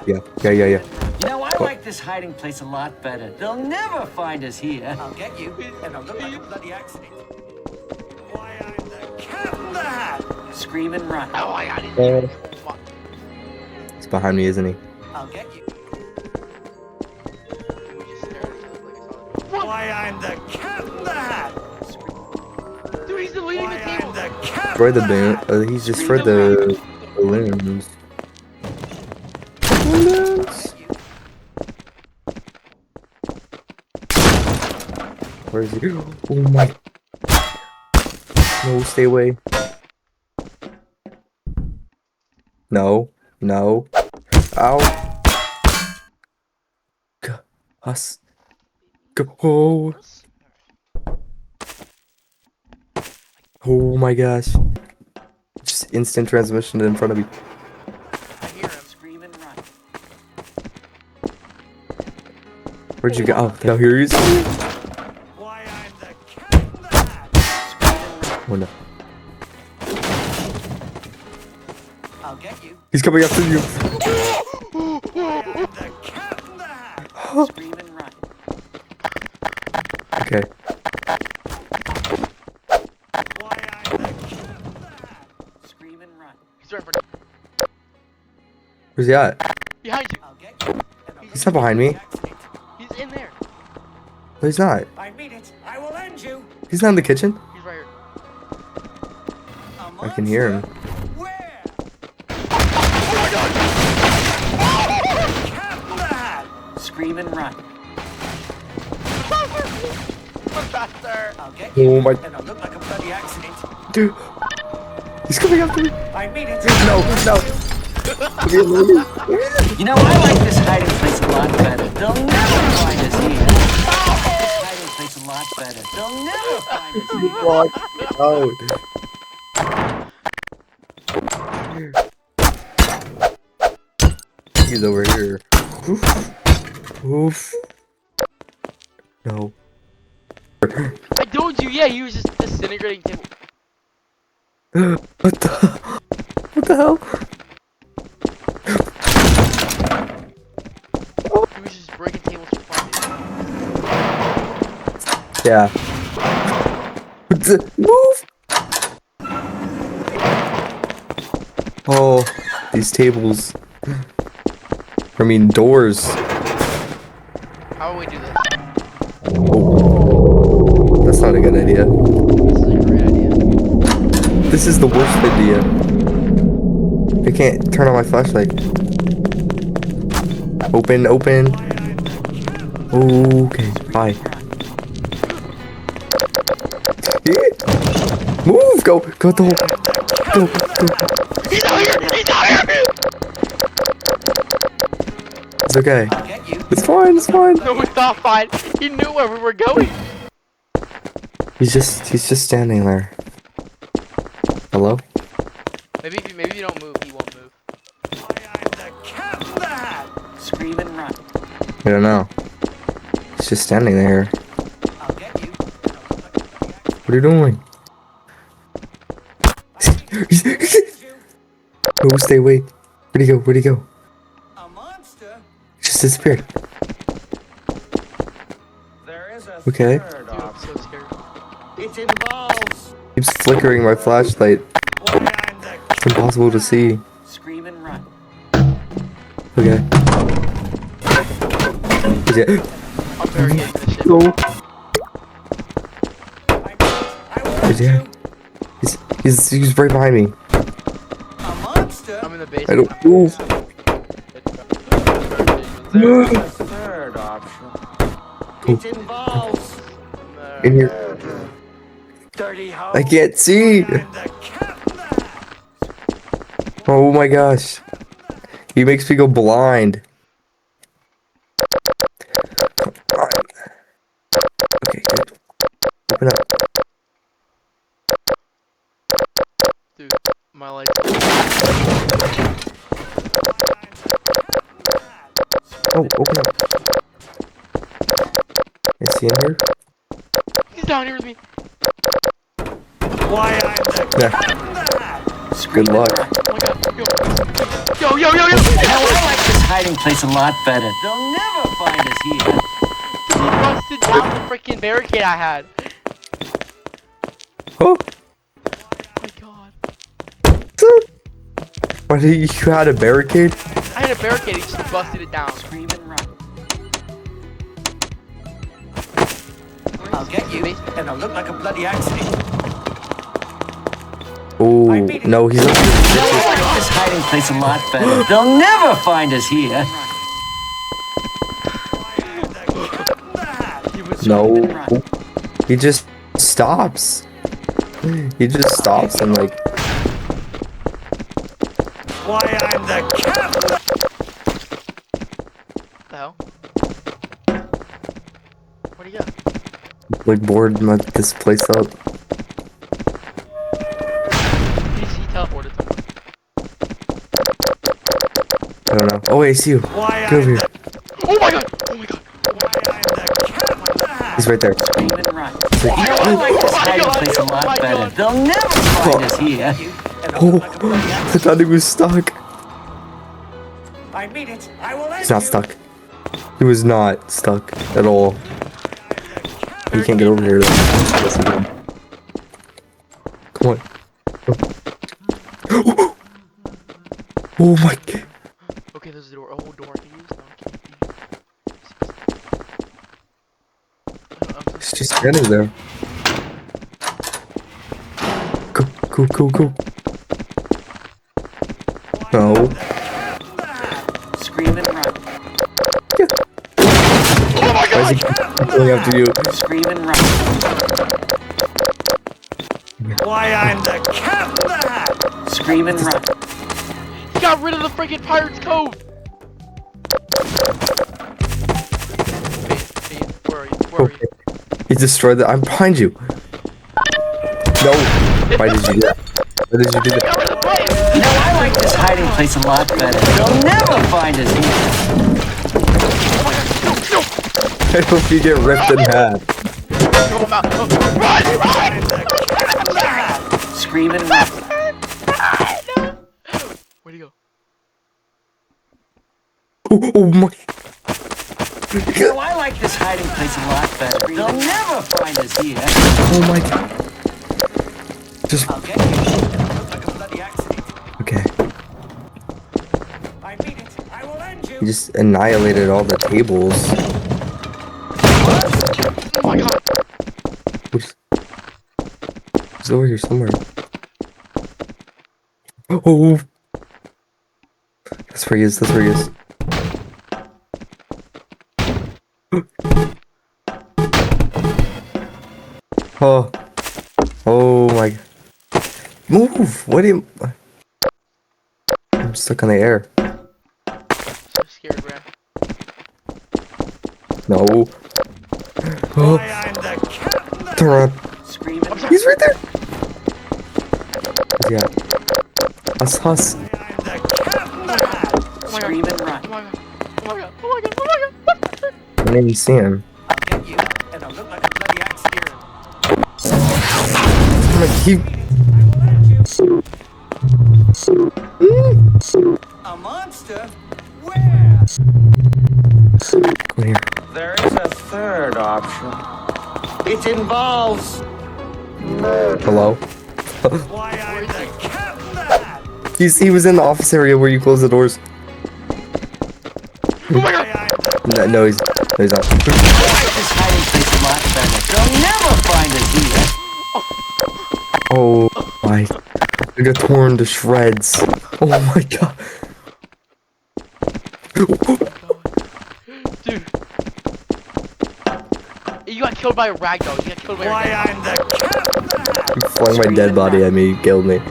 Yeah, yeah, yeah, yeah. You know, I like this hiding place a lot better. They'll never find us here. I'll get you, and I'll look like a bloody accident. Why, I'm the Cat in the Hat. Scream and run. Oh, I got it. Oh. He's behind me, isn't he? I'll get you. We just stared at each other like it's all. Why, I'm the Cat in the Hat. Dude, he's deleting Why, the I'm table. the Cat For in the the balloon. Hat. He's just for the balloons. Balloons. Where is he? Oh my. No, stay away. No, no. Ow. Us. Go. Oh my gosh. Just instant transmission in front of me. I hear him. Scream and run. Where'd you go? Oh, no, here he is. Why, I'm the Cat in the Hat. Oh no. I'll get you. He's coming after you. Why, I'm the Cat in the Hat. Scream and run. Okay. Why, I'm the Cat in the Hat. Scream and run. He's right in front of Where's he at? you. Behind you. I'll get you, and I'll He's look not behind me. like a bloody accident. He's in there. No, he's not. I mean it. I will end you. He's not in the kitchen. He's right here. A I can hear him. monster? Where? Cat in the Hat. Scream and run. Run faster. I'll get you, Oh my. and I'll look like a bloody accident. Dude. He's coming after me. I mean it. No, no. Leave me alone. You know, I like this hiding place a lot better. They'll never find us here. This hiding place a lot better. They'll never find us here. Out. He's over here. Oof. Oof. No. I told you, yeah, he was just disintegrating table. What the? What the hell? He was just breaking tables for fun. Yeah. Move. Oh, these tables. I mean, doors. How will we do this? Oh, that's not a good idea. This is a great idea. This is the worst idea. I can't turn on my flashlight. Open, open. Okay, bye. Move! Go! Go at the hole! Go! Go! He's out here! He's out here! It's okay. I'll get you. It's fine, it's fine. No, it's not fine. He knew where we were going. He's just standing there. Hello? Maybe if you don't move, he won't move. Why, I'm the Cat in the Hat. Scream and run. I don't know. He's just standing there. I'll get you, and I'll look like a bloody accident. What are you doing? No, stay away. Where'd he go? Where'd he go? A monster? He just disappeared. There is a Okay. third Dude, I'm option. so scared. It involves. Keeps flickering my flashlight. Why, I'm the It's impossible to see. Scream and run. Okay. Is it? I'm barricading this shit. No. I will Is end he? you. He's right behind me. A monster? I'm in the basement. I don't move. There is a third option. It involves. In here. Dirty house. I can't see. I'm the Cat in the Hat. Oh my gosh. He makes me go blind. Okay, good. Open up. Dude, my lights. Oh, open up. Is he in here? He's down here with me. Why, I'm the Yeah. Cat in the Hat. Scream Good and luck. run. Oh my god. Yo, yo, yo, yo. You know, I like this hiding place a lot better. They'll never find us here. He busted down the freaking barricade I had. Oh, Oh my god. what did you had a barricade? I had a barricade, he just busted it down. Scream and run. I'll get you, and I'll look like a bloody accident. Oh, no, he's They'll like this hiding place a lot better. They'll never find us here. no. He just stops. He just stops and like. Why, I'm the captain. What the hell? Where'd he go? Like board this place up. He teleported somewhere. I don't know. Oh wait, I see you. Why, Get over I'm here. the, Oh my god! Oh my god! why, I'm the captain. He's right there. Scream and run. He's like, They'll like this Oh my hiding God. place a Oh my lot better. God. They'll never find us here. oh, I thought he was stuck. I mean it. I will end He's not you. stuck. He was not stuck at all. He can't get over here though. Yes, he did. Come on. Oh my god. Okay, there's a door. Oh, door to use. No, I can't. He's just standing there. Go, go, go, go. No. Scream and run. Why is he going after you? Scream and run. Why, I'm the captain. Scream and run. He got rid of the freaking Pirate's Cove! Fade, where are you? Where are you? Okay. He destroyed that. I'm behind you. No. Why did you do that? Why did you do He that? got rid of the plane! You know, I like this hiding place a lot better. They'll never find us here. I hope you get ripped in half. Throw him out. Oh, run! Run! Scream and run. Where'd he go? Oh my. You know, I like this hiding place a lot better. They'll never find us here. Oh my god. Just. I'll get you. Look like a bloody accident. Okay. I mean it. I will end you. He just annihilated all the tables. Oh my god! He's over here somewhere. Oh. That's where he is. That's where he is. Oh. Oh my. Move! What do you. I'm stuck on the air. So scared, Brad. No. Why, Oh, I'm the captain. turn around. Scream and run. He's right there. Yeah. Huss, huss. Why, I'm the captain. Oh my Scream god. and run. Oh my god. Oh my god. Oh my god. Oh my god. I didn't even see him. I'll get you. And I'll look like a bloody accident. I'm like, he. A monster? Where? Come here. There is a third option. It involves. Hello? Why, I'm the captain. He was in the office area where you close the doors. Oh my god. Why, I'm the No, he's not. I like this hiding place a lot better. They'll never find us here. Oh my. I got torn to shreds. Oh my god. Dude. You got killed by a ragdoll. You got killed by a Why, ragdoll. I'm the captain. You flung my dead body at me. You killed me. No.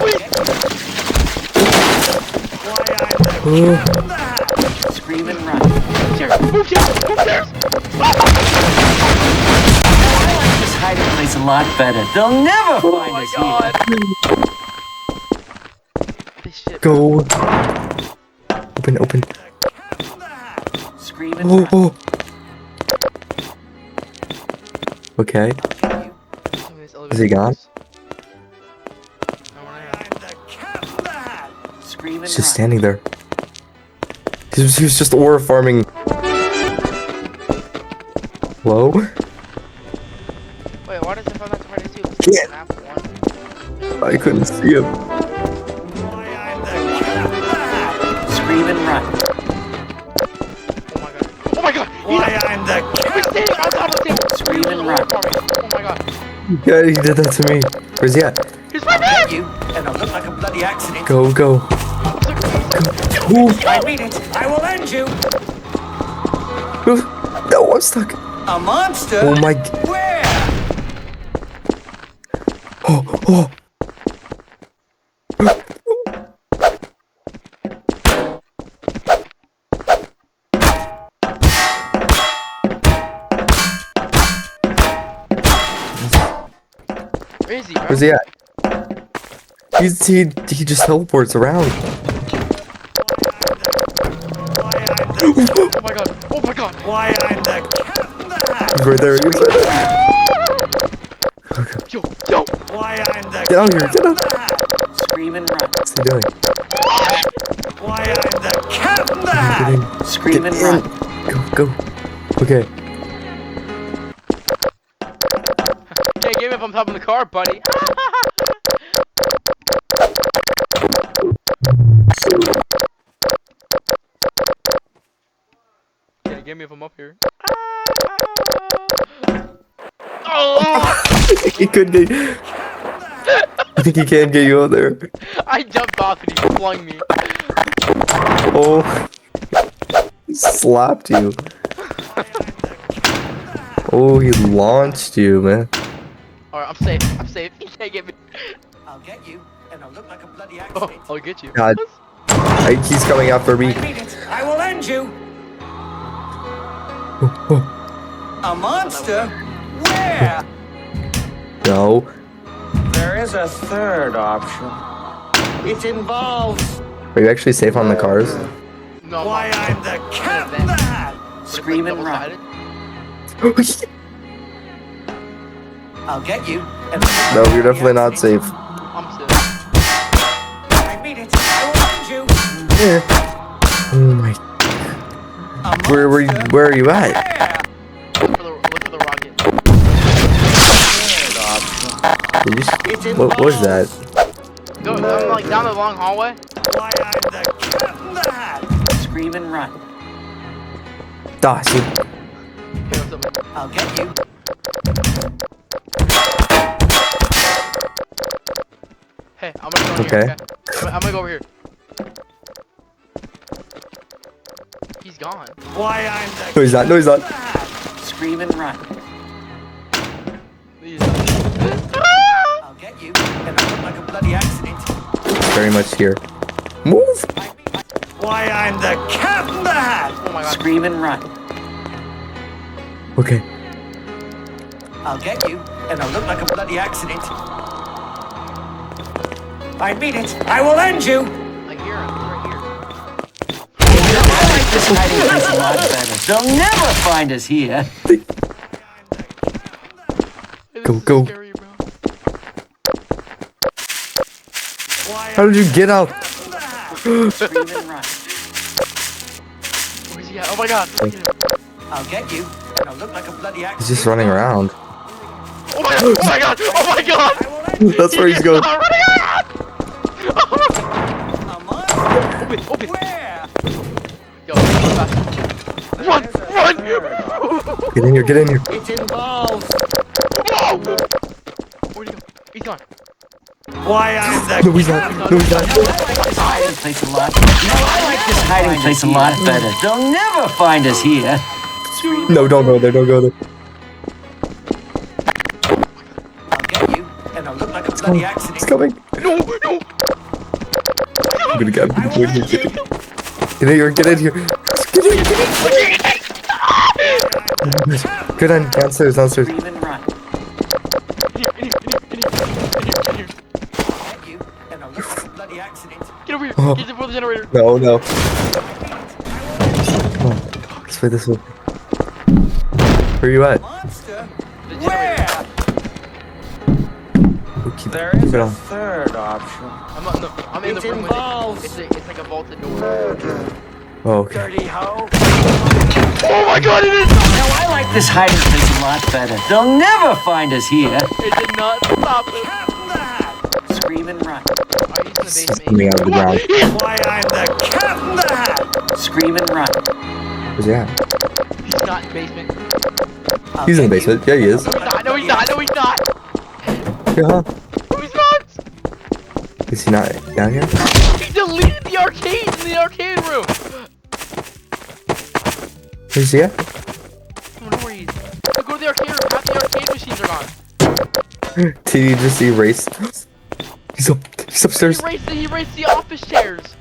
Wait. Why, I'm the Oh, captain. Scream and run. Move chairs. Move chairs. Move chairs. I like this hiding place a lot better. They'll never Oh find my us god. here. This shit. go. Open, open. Scream and Oh, run. oh. Okay. Is he gone? Why, I'm the captain. Scream He's just standing there. He was just ore farming. Hello? Wait, why does it feel not to find his heels? Yeah. Map one. I couldn't see him. Why, I'm the cat in the hat. Scream and run. Oh my god. Oh my god! Why, I'm the He's cat. standing on top of the table! Scream and run. Oh my god. Yeah, he did that to me. Where's he at? He's right Get there! you, and I'll look like a bloody accident. Go, go. Ooh. I mean it. I will end you. No, I'm stuck. A monster? Oh my. Where? Oh, oh. Where is he, bro? Where's he at? He just teleports around. Oh my god. Oh my god. Why, I'm the cat in the hat. He's right there. He's right there. Yo, yo! Why, I'm the Get out here. Get out. cat in the hat. Scream and run. What's he doing? Why, I'm the cat in the Get hat. in. Scream Get and in. run. Go, go. Okay. Can't get me if I'm top of the car, buddy. Can't get me if I'm up here. Oh! He could get. I think he can get you out there. I jumped off and he flung me. Oh. He slapped you. Oh, he launched you, man. Alright, I'm safe. I'm safe. You can't get me. I'll get you, and I'll look like a bloody Oh, accident. I'll get you. God. He's coming after me. I mean it. I will end you. A monster? Where? No. There is a third option. It involves Are you actually safe on the cars? No, I'm Why, not. I'm the cat in the hat. But it's scream like and run. double-sided. I'll get you. And No, you're definitely not safe. I'm safe. I mean it. I will end you. Oh my. A Where are you at? Look for the rocket. Did you what was that? Go, I'm like down the long hallway. Why, I'm the cat in the hat. Scream and run. Dawson. Hey, what's up, man? I'll get you. Hey, I'm gonna go in Okay. here. Okay. I'm gonna go over here. He's gone. Why, I'm the No, he's not. No, he's not. Scream and run. He's I'll get you. And I'll look like a bloody accident. Very much here. Move. Why, I'm the cat in the hat. Oh my god. Scream and run. Okay. I'll get you. And I'll look like a bloody accident. I mean it. I will end you. I hear him. He's right here. I like this hiding place a lot better. They'll never find us here. Hey, this Go, is go. Scary, bro. Why, How did you get out? in the hat. Scream and run. Where's he at? Oh my god. Look at him. I'll get you. And I'll look like a bloody accident. He's just running around. Oh my god. Oh my god. Oh my god. I will end you. That's where he's going. Stop running around. A monster? Open, open. Where? Yo, fast. Run, run. Get in here. Get in here. It involves Whoa. Where'd he go? He's gone. Why, I'm the No, he's not. No, he's not. this hiding place a lot. I like this hiding place a lot better. They'll never find us here. No, don't go there. Don't go there. I'll get you. And I'll look like a It's bloody coming. accident. It's coming. No, no. I'm gonna get in here. Get in here. Get in here. Get in. Get in. Good on downstairs. Downstairs. Scream and run. In here. I'll get you. And I'll look like a bloody accident. Get over here. Oh. Get before the generator. No, no. Come on. This way. This way. Where are you at? Monster? The generator. Where? Keep, There keep is it a on. third option. I'm in the It room with involves- it. It's like a vaulted door. Oh, okay. Dirty hoe. Oh my god, it is! Now I like this hiding place a lot better. They'll never find us here. It did not stop him. Cat in the Hat. Scream and run. Oh, he's in the basement. Coming out of the ground. Why, I'm the Cat in the Hat. Scream and run. Where's he at? He's not in the basement. He's in the basement. Yeah, he is. No, he's not. No, he's not. No, he's not. Yeah, huh? No, he's not. Is he not down here? He deleted the arcade in the arcade room. Where's he at? I wonder where he is. Go to the arcade room. Half the arcade machines are gone. Did he just erase? He's up. He's upstairs. He erased the office chairs.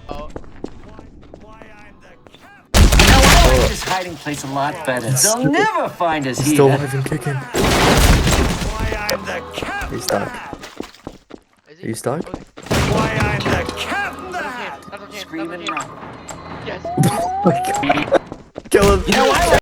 Oh. Why, I'm the Cat. Now I like this hiding place a lot better. They'll stupid. never find us He's still here. alive and kicking. Why, I'm the Cat in He's the stuck. Hat. Is Are you stuck? Okay. Why, I'm the Cat in the Hat. That's okay. Scream and run. Yes. Oh my god. Kill him. You know, I